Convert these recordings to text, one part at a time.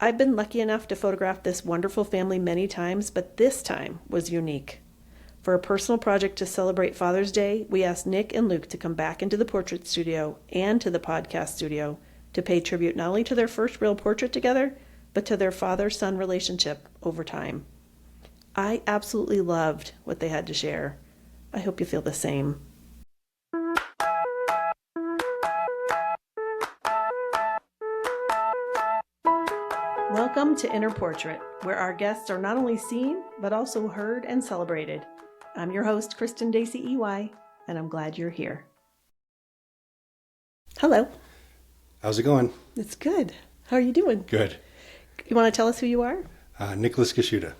I've been lucky enough to photograph this wonderful family many times, but this time was unique. For a personal project to celebrate Father's Day, we asked Nick and Luke to come back into the portrait studio and to the podcast studio to pay tribute not only to their first real portrait together, but to their father-son relationship over time. I absolutely loved what they had to share. I hope you feel the same. Welcome to Inner Portrait, where our guests are not only seen, but also heard and celebrated. I'm your host, Kristen Dacey EY, and I'm glad you're here. Hello. How's it going? It's good. How are you doing? Good. You want to tell us who you are? Nicholas Kashuta.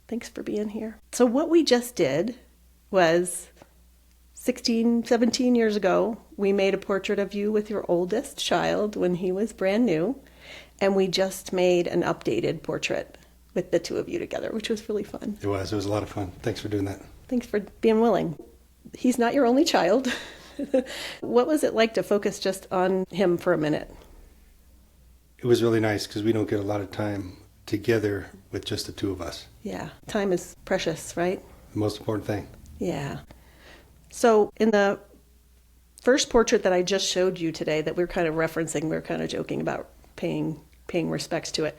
Thanks for being here. So what we just did was 16, 17 years ago, we made a portrait of you with your oldest child when he was brand new. And we just made an updated portrait with the two of you together, which was really fun. It was a lot of fun. Thanks for doing that. Thanks for being willing. He's not your only child. What was it like to focus just on him for a minute? It was really nice because we don't get a lot of time together with just the two of us. Yeah, time is precious, right? The most important thing. Yeah. So in the first portrait that I just showed you today that we're kind of referencing, we're kind of joking about paying respects to it.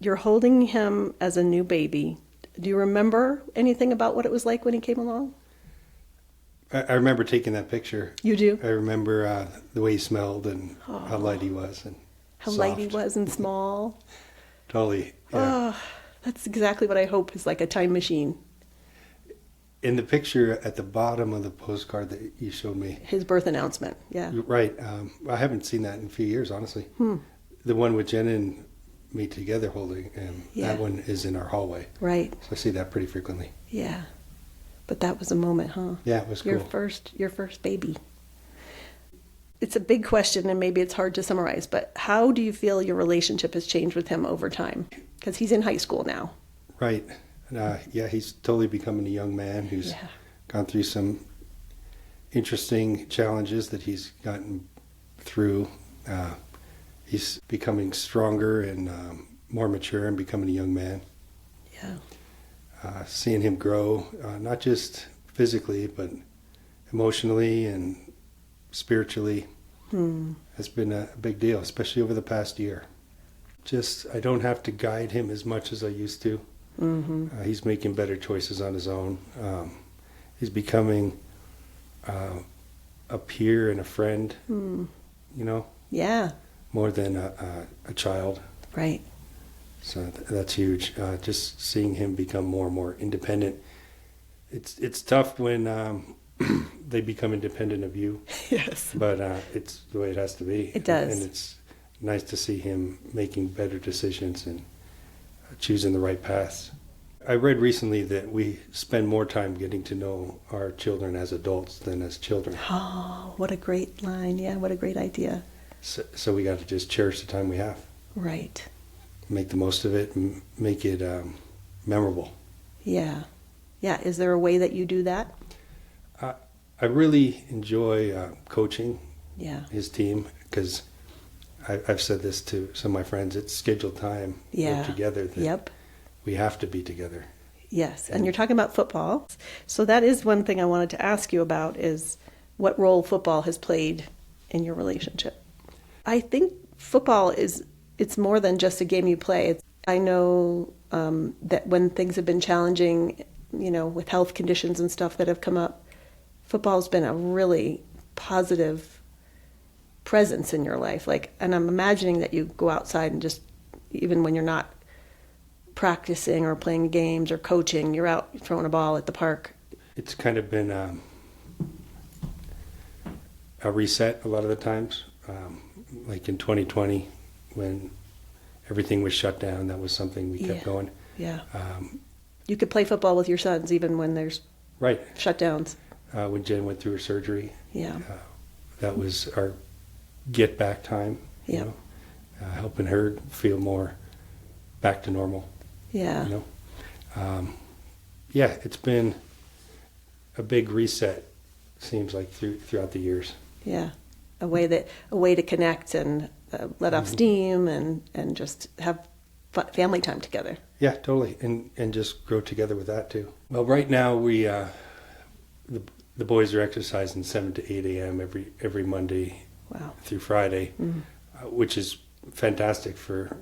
You're holding him as a new baby. Do you remember anything about what it was like when he came along? I remember taking that picture. You do? I remember the way he smelled and how light he was and how soft. Light he was and small. Totally. Yeah. Oh, that's exactly what I hope is like a time machine. In the picture at the bottom of the postcard that you showed me. His birth announcement, yeah. Right. I haven't seen that in a few years, honestly. The one with Jen and me together holding him, that one is in our hallway. Right. So I see that pretty frequently. Yeah. But that was a moment, huh? Yeah, it was cool. Your first baby. It's a big question and maybe it's hard to summarize, but how do you feel your relationship has changed with him over time? Because he's in high school now. Right. He's totally becoming a young man who's gone through some interesting challenges that he's gotten through. He's becoming stronger and more mature and becoming a young man. Yeah. Seeing him grow, not just physically, but emotionally and spiritually, has been a big deal, especially over the past year. I don't have to guide him as much as I used to. Mm-hmm. He's making better choices on his own. He's becoming a peer and a friend, Yeah. more than a child. Right. So that's huge. Just seeing him become more and more independent. It's tough when they become independent of you. Yes. But it's the way it has to be. It does. And it's nice to see him making better decisions and choosing the right paths. I read recently that we spend more time getting to know our children as adults than as children. Oh, what a great line. Yeah, what a great idea. So we got to just cherish the time we have. Right. Make the most of it and make it memorable. Yeah. Yeah. Is there a way that you do that? I really enjoy coaching his team because I've said this to some of my friends. It's scheduled time. We're together. We have to be together. Yes. And you're talking about football. So that is one thing I wanted to ask you about is what role football has played in your relationship. I think football it's more than just a game you play. I know that when things have been challenging, with health conditions and stuff that have come up, football's been a really positive presence in your life. And I'm imagining that you go outside and just, even when you're not practicing or playing games or coaching, you're out throwing a ball at the park. It's kind of been a reset a lot of the times. Like in 2020, when everything was shut down, that was something we kept going. Yeah. You could play football with your sons even when there's shutdowns. When Jen went through her surgery, that was our get back time. Yeah. Helping her feel more back to normal. Yeah. It's been a big reset. Seems like throughout the years. Yeah. A way to connect and let off steam and just have family time together. Yeah, totally, and just grow together with that too. Well, right now we the boys are exercising 7 to 8 a.m. every Monday through Friday, which is fantastic for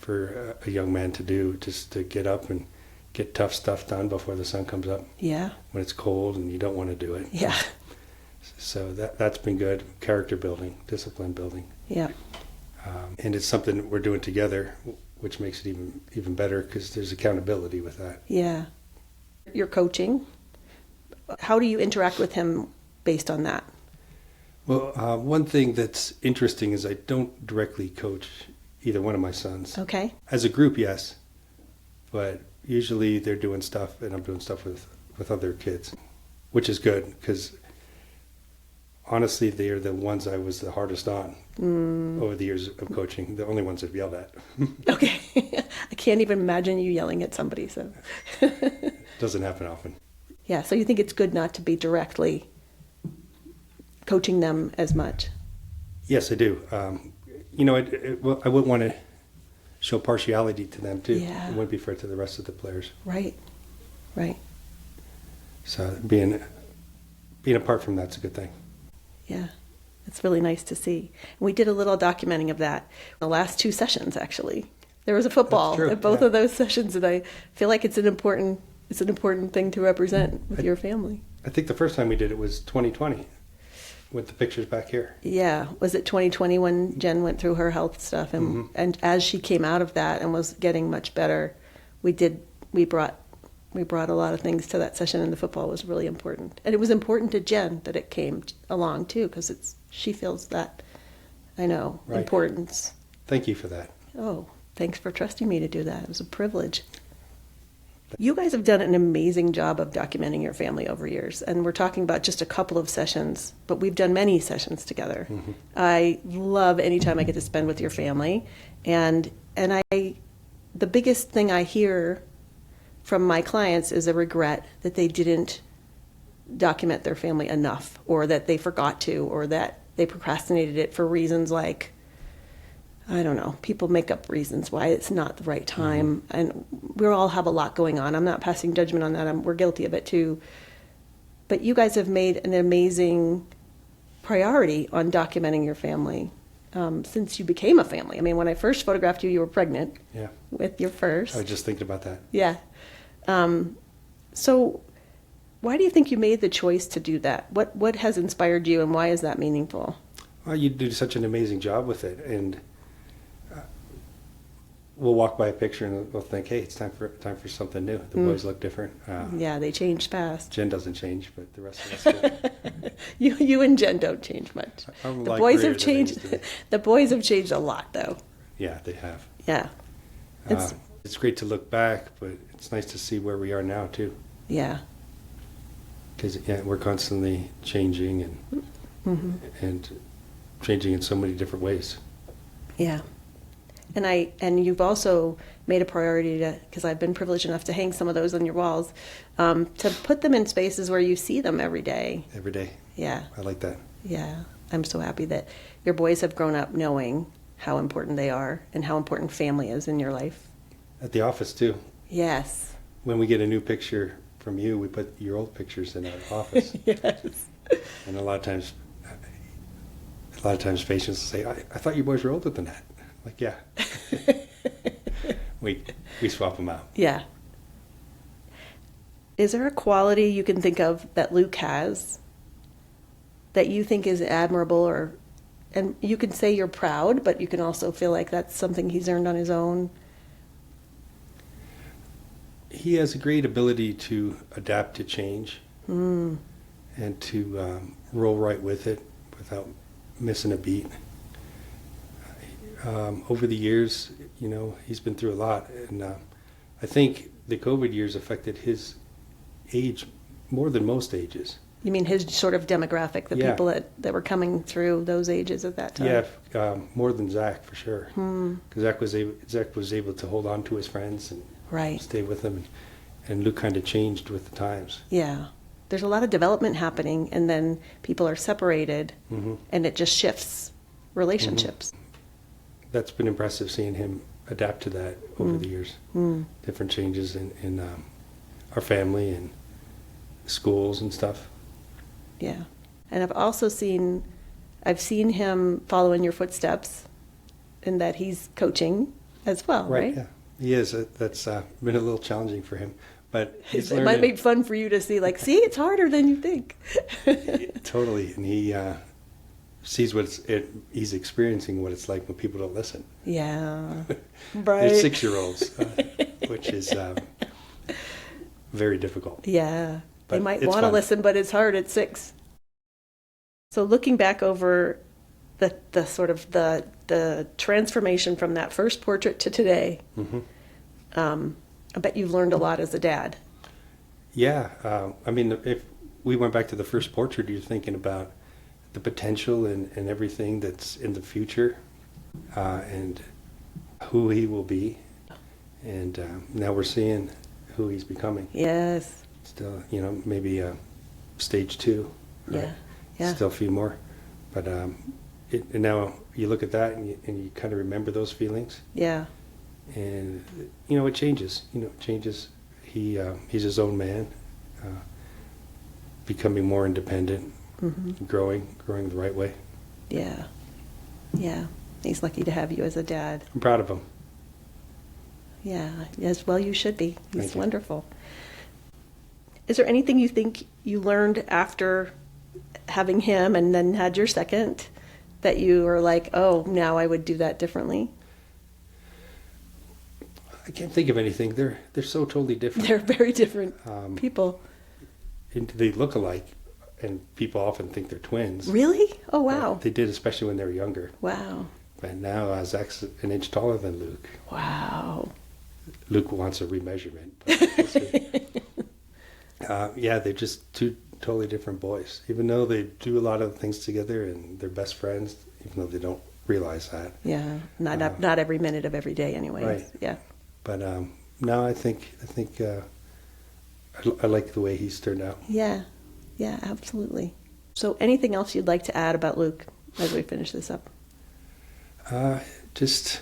a young man to do, just to get up and get tough stuff done before the sun comes up. Yeah. When it's cold and you don't want to do it. Yeah. So that's been good. Character building, discipline building. Yeah. And it's something that we're doing together, which makes it even better because there's accountability with that. Yeah. You're coaching. How do you interact with him based on that? Well, one thing that's interesting is I don't directly coach either one of my sons. Okay. As a group, yes. But usually they're doing stuff and I'm doing stuff with other kids, which is good because honestly, they are the ones I was the hardest on over the years of coaching. The only ones I've yelled at. Okay. I can't even imagine you yelling at somebody. So Doesn't happen often. Yeah. So you think it's good not to be directly coaching them as much? Yes, I do. I wouldn't want to show partiality to them too. Yeah. It wouldn't be fair to the rest of the players. Right. Right. So being apart from that's a good thing. Yeah. It's really nice to see. We did a little documenting of that the last 2 sessions, actually. There was a football at both of those sessions, and I feel like it's an important thing to represent with your family. I think the first time we did it was 2020 with the pictures back here. Yeah. Was it 2020 when Jen went through her health stuff? And and as she came out of that and was getting much better, we brought a lot of things to that session, and the football was really important. And it was important to Jen that it came along too, because she feels that, I know, importance. Thank you for that. Oh, thanks for trusting me to do that. It was a privilege. You guys have done an amazing job of documenting your family over years, and we're talking about just a couple of sessions, but we've done many sessions together. I love any time I get to spend with your family, and the biggest thing I hear from my clients is a regret that they didn't document their family enough, or that they forgot to, or that they procrastinated it for reasons like, I don't know, people make up reasons why it's not the right time, and we all have a lot going on. I'm not passing judgment on that. We're guilty of it too. But you guys have made an amazing priority on documenting your family since you became a family. I mean, when I first photographed you, you were pregnant with your first. I was just thinking about that. Yeah. So why do you think you made the choice to do that? What has inspired you, and why is that meaningful? Well, you do such an amazing job with it, and we'll walk by a picture and we'll think, hey, it's time for something new. The boys look different. Yeah, they changed fast. Jen doesn't change, but the rest of us do. You and Jen don't change much. The boys have changed. The boys have changed a lot, though. Yeah, they have. Yeah. It's great to look back, but it's nice to see where we are now too. Yeah. Because we're constantly changing and changing in so many different ways. Yeah. And you've also made a priority to, because I've been privileged enough to hang some of those on your walls, to put them in spaces where you see them every day. Every day. Yeah. I like that. Yeah. I'm so happy that your boys have grown up knowing how important they are and how important family is in your life. At the office too. Yes. When we get a new picture from you, we put your old pictures in our office. Yes. And a lot of times patients will say, I thought you boys were older than that. Like, yeah. we swap them out. Yeah. Is there a quality you can think of that Luke has that you think is admirable, and you can say you're proud, but you can also feel like that's something he's earned on his own? He has a great ability to adapt to change and to roll right with it without missing a beat. Over the years, he's been through a lot, and I think the COVID years affected his age more than most ages. You mean his sort of demographic, the people that were coming through those ages at that time? Yeah, more than Zach, for sure. Because Zach was able to hold on to his friends and stay with them, and Luke kind of changed with the times. Yeah. There's a lot of development happening, and then people are separated, and it just shifts relationships. that's been impressive, seeing him adapt to that over the years. Different changes in our family and schools and stuff. Yeah. And I've seen him follow in your footsteps in that he's coaching as well, right? Yeah, he is. That's been a little challenging for him, but he's It might make fun for you to see, like, see, it's harder than you think. Totally, and he sees he's experiencing what it's like when people don't listen. Yeah, They're right. 6-year-olds, which is very difficult. Yeah, But they might it's want to fun. listen, but it's hard at 6. So looking back over the sort of the transformation from that first portrait to today, I bet you've learned a lot as a dad. Yeah, I mean, if we went back to the first portrait, you're thinking about the potential and everything that's in the future, and who he will be, and now we're seeing who he's becoming. Yes. Still, maybe stage 2. Right? Yeah. Yeah. Still a few more, but and now you look at that and you kind of remember those feelings, Yeah. and it changes. It changes. He's his own man, becoming more independent, growing the right way. Yeah. Yeah. He's lucky to have you as a dad. I'm proud of him. Yeah. As well you should be. He's Thank you. wonderful. Is there anything you think you learned after having him and then had your second that you were like, oh, now I would do that differently? I can't think of anything. They're so totally different. They're very different people. And they look alike, and people often think they're twins. Really? Oh, wow. They did, especially when they were younger. Wow. But now Zach's an inch taller than Luke. Wow. Luke wants a remeasurement. But we'll see. Yeah, they're just two totally different boys. Even though they do a lot of things together and they're best friends, even though they don't realize that. Yeah. Not every minute of every day anyways. Right. Yeah. But no, I think I like the way he's turned out. Yeah. Yeah, absolutely. So anything else you'd like to add about Luke as we finish this up? Just...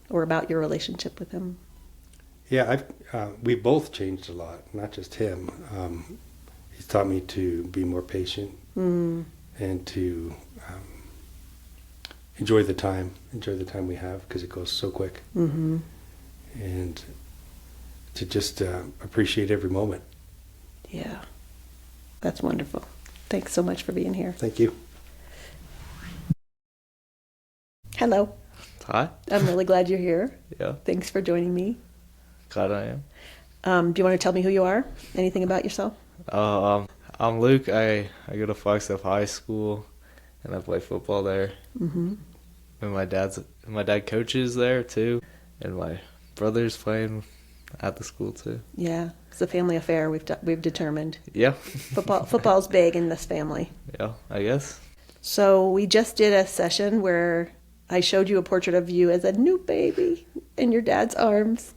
Or about your relationship with him? Yeah, we both changed a lot, not just him. He's taught me to be more patient and to enjoy the time we have, because it goes so quick. Mm-hmm. And to just appreciate every moment. Yeah. That's wonderful. Thanks so much for being here. Thank you. Hello. Hi. I'm really glad you're here. Yeah. Thanks for joining me. Glad I am. Do you want to tell me who you are? Anything about yourself? I'm Luke. I go to Flagstaff High School, and I play football there. Mm-hmm. And my dad coaches there too, and my brother's playing at the school too. Yeah, it's a family affair. We've determined. Yeah. Football's big in this family. Yeah, I guess. So we just did a session where I showed you a portrait of you as a new baby in your dad's arms,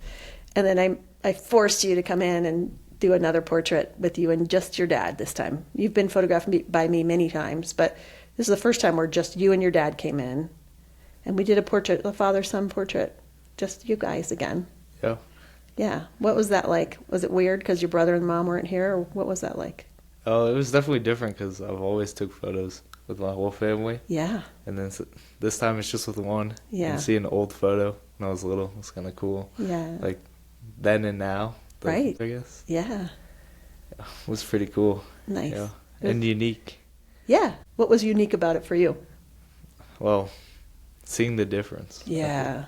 and then I forced you to come in and do another portrait with you and just your dad this time. You've been photographed by me many times, but this is the first time where just you and your dad came in, and we did a father-son portrait, just you guys again. Yeah. Yeah. What was that like? Was it weird because your brother and mom weren't here, or what was that like? Oh, it was definitely different because I've always took photos with my whole family. Yeah. And then this time it's just with one. Yeah. And seeing an old photo when I was little was kind of cool. Yeah. Like then and now. Right. I guess. Yeah. It was pretty cool. Nice. Yeah. And unique. Yeah. What was unique about it for you? Well, seeing the difference. Yeah.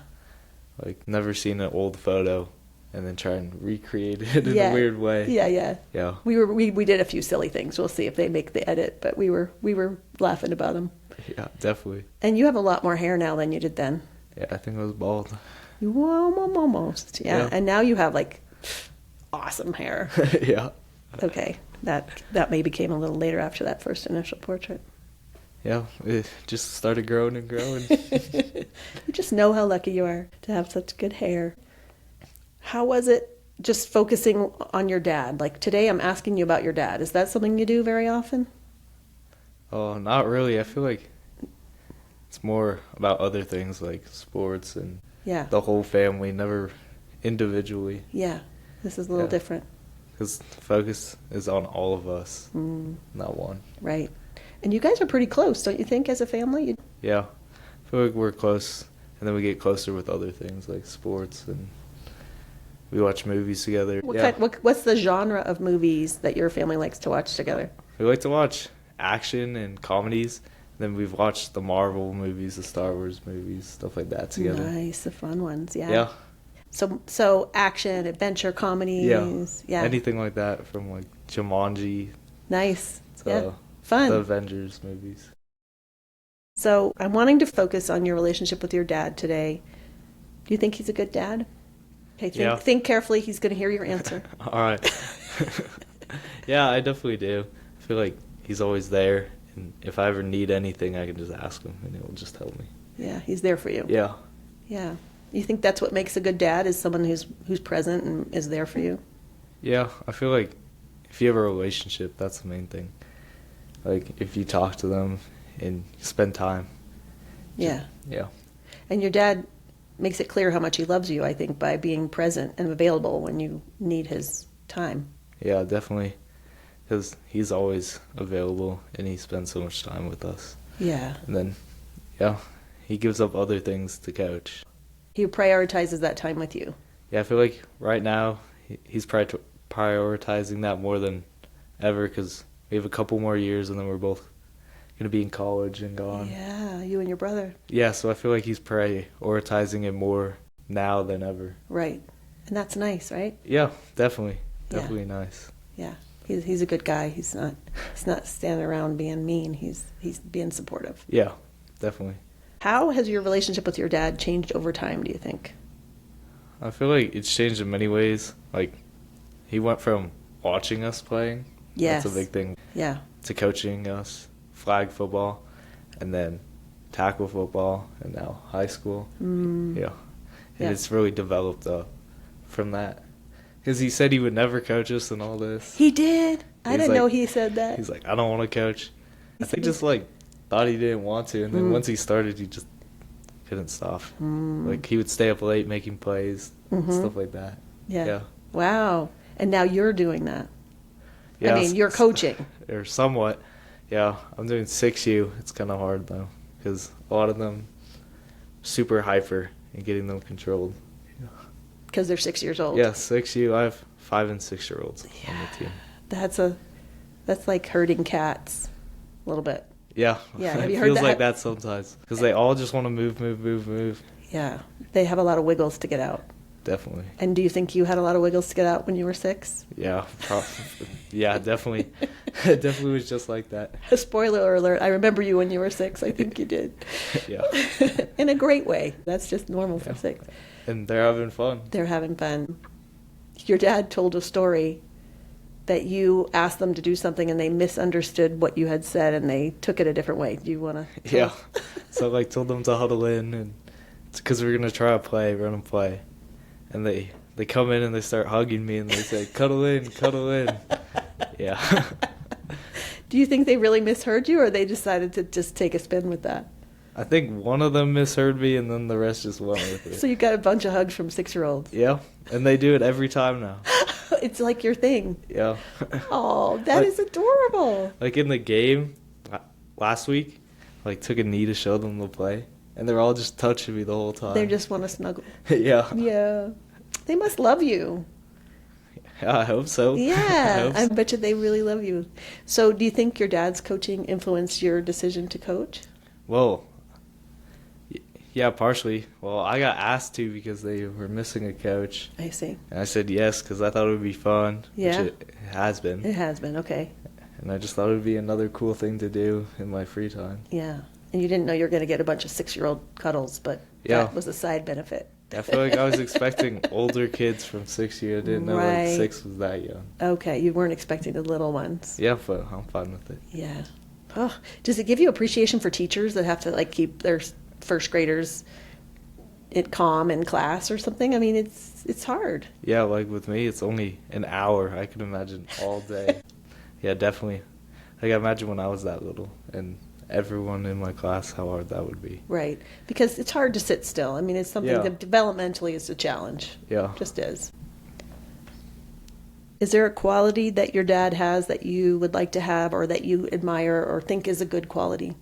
Like never seen an old photo and then try and recreate it in a weird way. Yeah, yeah. Yeah. We did a few silly things. We'll see if they make the edit, but we were laughing about them. Yeah, definitely. And you have a lot more hair now than you did then. Yeah, I think I was bald. Almost. Yeah. And now you have like awesome hair. Yeah. Okay. That maybe came a little later after that first initial portrait. Yeah, it just started growing and growing. You just know how lucky you are to have such good hair. How was it just focusing on your dad? Like today I'm asking you about your dad. Is that something you do very often? Oh, not really. I feel like it's more about other things like sports and Yeah. the whole family, never individually. Yeah. This is a little different. Because the focus is on all of us, not one. Right. And you guys are pretty close, don't you think, as a family? Yeah. I feel like we're close, and then we get closer with other things like sports, and we watch movies together. What's the genre of movies that your family likes to watch together? We like to watch action and comedies. Then we've watched the Marvel movies, the Star Wars movies, stuff like that together. Nice, the fun ones, yeah. Yeah. So action, adventure, comedies. Yeah. Anything like that, from like Jumanji Nice. to Yeah. Fun. the Avengers movies. So I'm wanting to focus on your relationship with your dad today. Do you think he's a good dad? Okay, think carefully. He's going to hear your answer. All right. Yeah, I definitely do. I feel like he's always there, and if I ever need anything, I can just ask him, and he'll just help me. Yeah, he's there for you. Yeah. Yeah. You think that's what makes a good dad, is someone who's present and is there for you? Yeah, I feel like if you have a relationship, that's the main thing. Like, if you talk to them and spend time. Yeah. Yeah. And your dad makes it clear how much he loves you, I think, by being present and available when you need his time. Yeah, definitely. Because he's always available, and he spends so much time with us. Yeah. And then, yeah, he gives up other things to coach. He prioritizes that time with you. Yeah, I feel like right now he's prioritizing that more than ever, because we have a couple more years, and then we're both going to be in college and gone. Yeah, you and your brother. Yeah, so I feel like he's prioritizing it more now than ever. Right. And that's nice, right? Yeah, definitely. Definitely nice. Yeah. He's a good guy. He's not standing around being mean. He's being supportive. Yeah, definitely. How has your relationship with your dad changed over time, do you think? I feel like it's changed in many ways. Like, he went from watching us playing, Yes. that's a big thing, Yeah. to coaching us, flag football, and then tackle football, and now high school. Yeah. And Yeah. it's really developed from that. Because he said he would never coach us and all this. He did? I He's didn't like- know he said that. He's like, I don't want to coach. I think just like thought he didn't want to, and then once he started, he just couldn't stop. Like, he would stay up late making plays, stuff like that. Yeah. Wow. And now you're doing that. Yeah, I mean, you're coaching. Or somewhat. Yeah, I'm doing 6U. It's kind of hard, though, because a lot of them super hyper and getting them controlled. Because they're 6 years old. Yeah, 6U. I have 5 and 6-year-olds on the team. That's like herding cats a little bit. Yeah. Yeah, have you it heard feels that? like that sometimes, because they all just want to move. Yeah. They have a lot of wiggles to get out. Definitely. And do you think you had a lot of wiggles to get out when you were 6? Yeah, yeah, definitely. It definitely was just like that. Spoiler alert, I remember you when you were 6. I think you did. Yeah. In a great way. That's just normal for 6. And they're having fun. They're having fun. Your dad told a story that you asked them to do something and they misunderstood what you had said and they took it a different way. Do you want to? Yeah. So I told them to huddle in, and it's because we're going to try a play, run a play. And they come in and they start hugging me and they say, cuddle in. Yeah. Do you think they really misheard you, or they decided to just take a spin with that? I think one of them misheard me, and then the rest just went with it. So you got a bunch of hugs from 6-year-olds. Yeah, and they do it every time now. It's like your thing. Yeah. Oh, that is adorable. Like in the game last week, took a knee to show them the play, and they're all just touching me the whole time. They just want to snuggle. Yeah. Yeah. They must love you. Yeah, I hope so. Yeah, I I bet you they really love you. So do you think your dad's coaching influenced your decision to coach? Well, yeah, partially. Well, I got asked to because they were missing a coach. I see. And I said yes because I thought it would be fun. Yeah. Which it has been. It has been, okay. And I just thought it would be another cool thing to do in my free time. Yeah. And you didn't know you were going to get a bunch of 6-year-old cuddles, but that was a side benefit. I feel like I was expecting older kids from 6U. I didn't know Right. 6 was that young. Okay, you weren't expecting the little ones. Yeah, but I'm fine with it. Yeah. Oh, does it give you appreciation for teachers that have to keep their first graders calm in class or something? I mean, it's hard. Yeah, with me, it's only an hour. I can imagine all day. Yeah, definitely. I imagine when I was that little, and everyone in my class how hard that would be. Right. Because it's hard to sit still. I mean, it's something Yeah. that developmentally is a challenge. Yeah. Just is. Is there a quality that your dad has that you would like to have or that you admire or think is a good quality?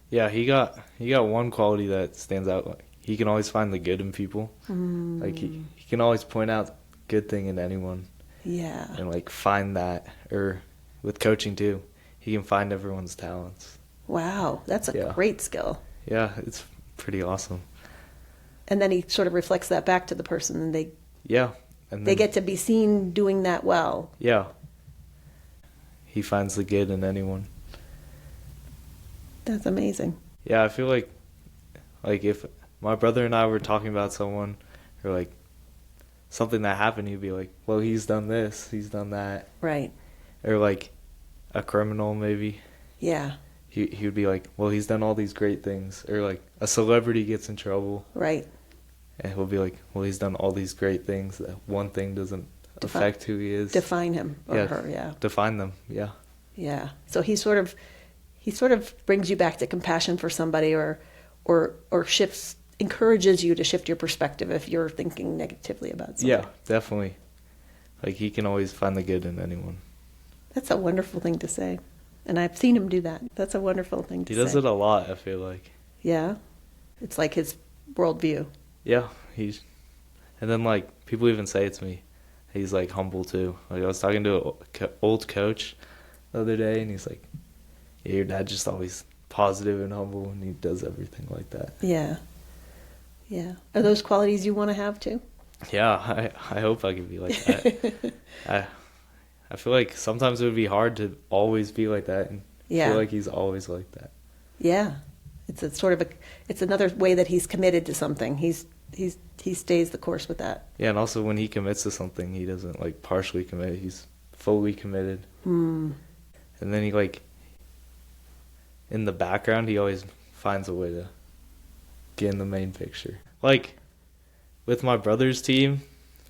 Yeah, he got one quality that stands out. Like, he can always find the good in people. Like he can always point out good thing in anyone. Yeah. And like find that. Or with coaching too, he can find everyone's talents. Wow, that's a great skill. Yeah, it's pretty awesome. And then he sort of reflects that back to the person, and they And they get to be seen doing that well. Yeah. He finds the good in anyone. That's amazing. Yeah, I feel like if my brother and I were talking about someone or like something that happened, he'd be like, well, he's done this, he's done that. Right. Or like a criminal maybe. Yeah. He would be like, well, he's done all these great things. Or like a celebrity gets in trouble. Right. And he'll be like, well, he's done all these great things. That one thing doesn't affect who he is. Define him or her, yeah. Define them, yeah. Yeah. So he sort of brings you back to compassion for somebody or encourages you to shift your perspective if you're thinking negatively about something. Yeah, definitely. Like he can always find the good in anyone. That's a wonderful thing to say. And I've seen him do that. That's a wonderful thing to say. He does it a lot, I feel like. Yeah. It's like his worldview. Yeah, and then like people even say it to me, he's like humble too. Like I was talking to an old coach the other day, and he's like, "Yeah, your dad's just always positive and humble, and he does everything like that." Yeah, yeah. Are those qualities you want to have too? Yeah, I hope I can be like that. I feel like sometimes it would be hard to always be like that, and feel like he's always like that. Yeah, it's another way that he's committed to something. He stays the course with that. Yeah, and also when he commits to something, he doesn't like partially commit. He's fully committed. And then he like in the background, he always finds a way to get in the main picture. Like with my brother's team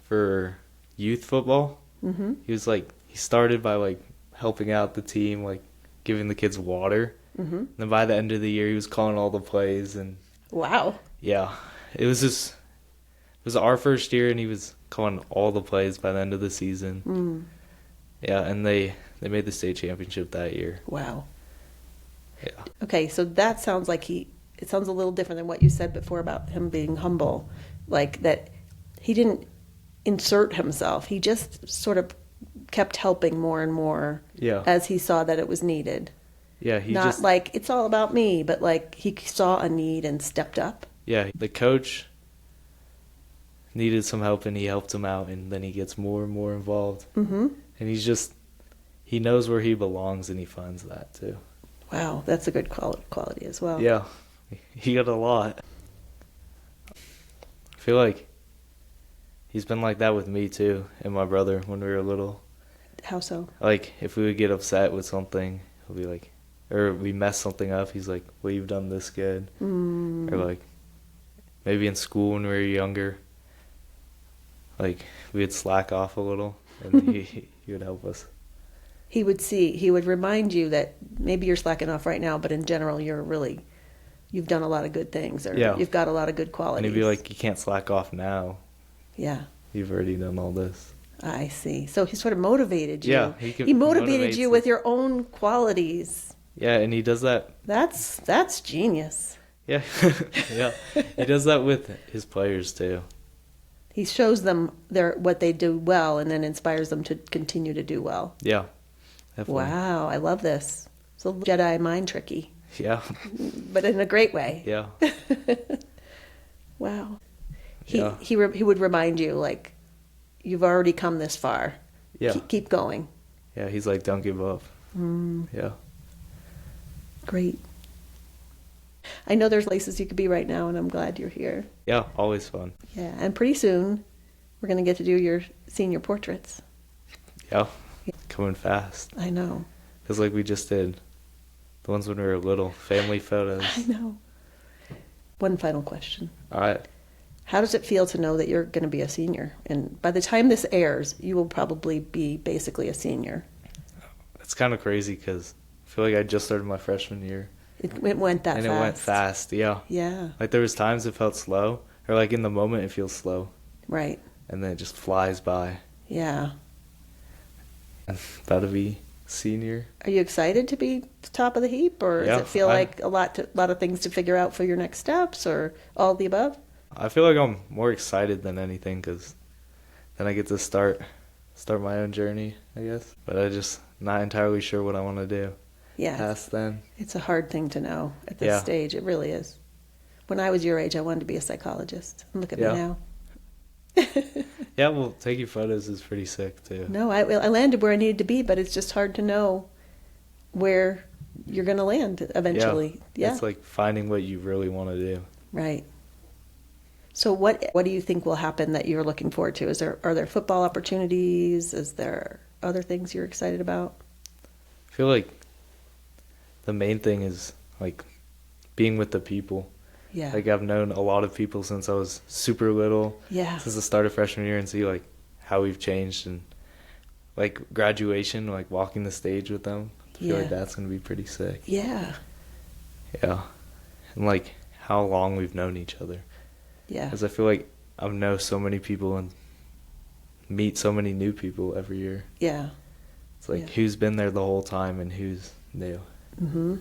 for youth football, he started by like helping out the team, like giving the kids water. And then by the end of the year, he was calling all the plays and. Wow. Yeah, it was our first year, and he was calling all the plays by the end of the season. Yeah, and they made the state championship that year. Wow. Yeah. Okay, so that sounds like it sounds a little different than what you said before about him being humble. Like that he didn't insert himself. He just sort of kept helping more and more as he saw that it was needed. Yeah, Not like it's all about me, but like he saw a need and stepped up. Yeah, the coach needed some help and he helped him out, and then he gets more and more involved. And he knows where he belongs, and he finds that too. Wow, that's a good quality as well. Yeah, he got a lot. I feel like he's been like that with me too, and my brother when we were little. How so? Like if we would get upset with something, he'll be like, or we mess something up, he's like, well, you've done this good. Or like maybe in school when we were younger, like we'd slack off a little, and he would help us. He would remind you that maybe you're slacking off right now, but in general you've done a lot of good things, or you've got a lot of good qualities. And he'd be like, you can't slack off now. Yeah. You've already done all this. I see. So he sort of motivated you. Yeah. He motivated you with your own qualities. Yeah, and he does that. That's genius. Yeah. Yeah. He does that with his players too. He shows them what they do well and then inspires them to continue to do well. Yeah. Definitely. Wow, I love this. It's a Jedi mind tricky. Yeah. But in a great way. Yeah. Wow. He would remind you, like, you've already come this far. Yeah. Keep going. Yeah, he's like, don't give up. Yeah. Great. I know there's places you could be right now, and I'm glad you're here. Yeah, always fun. Yeah, and pretty soon we're going to get to do your senior portraits. Yeah, coming fast. I know. Because like we just did the ones when we were little, family photos. I know. One final question. All right. How does it feel to know that you're going to be a senior? And by the time this airs, you will probably be basically a senior. It's kind of crazy because I feel like I just started my freshman year. It went that and fast. it went fast. Yeah. Yeah. Like there was times it felt slow, or like in the moment it feels slow, Right. and then it just flies by. Yeah. I'm about to be senior. Are you excited to be top of the heap, or Yeah, does it feel like a lot of things to figure out for your next steps, or all of the above? I feel like I'm more excited than anything because then I get to start my own journey, I guess. But I just not entirely sure what I want to do. Yeah. Past then. It's a hard thing to know at this Yeah. stage. It really is. When I was your age, I wanted to be a psychologist. And look at me now. Yeah, well, taking photos is pretty sick, too. No, I landed where I needed to be, but it's just hard to know where you're going to land eventually. Yeah. It's like finding what you really want to do. Right. So what do you think will happen that you're looking forward to? Are there football opportunities? Is there other things you're excited about? I feel like the main thing is like being with the people. Yeah. Like I've known a lot of people since I was super little. Yeah. Since the start of freshman year, and see like how we've changed, and like graduation, like walking the stage with them. I feel like that's gonna be pretty sick. Yeah. Yeah. And like how long we've known each other. Yeah. Because I feel like I know so many people and meet so many new people every year. Yeah. It's like who's been there the whole time and who's new. Mhm.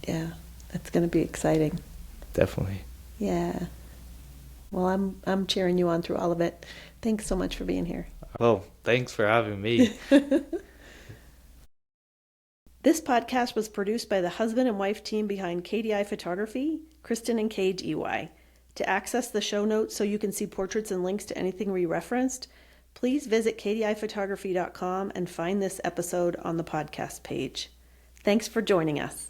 Yeah. That's going to be exciting. Definitely. Yeah. Well, I'm cheering you on through all of it. Thanks so much for being here. Well, thanks for having me. This podcast was produced by the husband and wife team behind KDI Photography, Kristen and Cage EY. To access the show notes so you can see portraits and links to anything we referenced, please visit kdiphotography.com and find this episode on the podcast page. Thanks for joining us.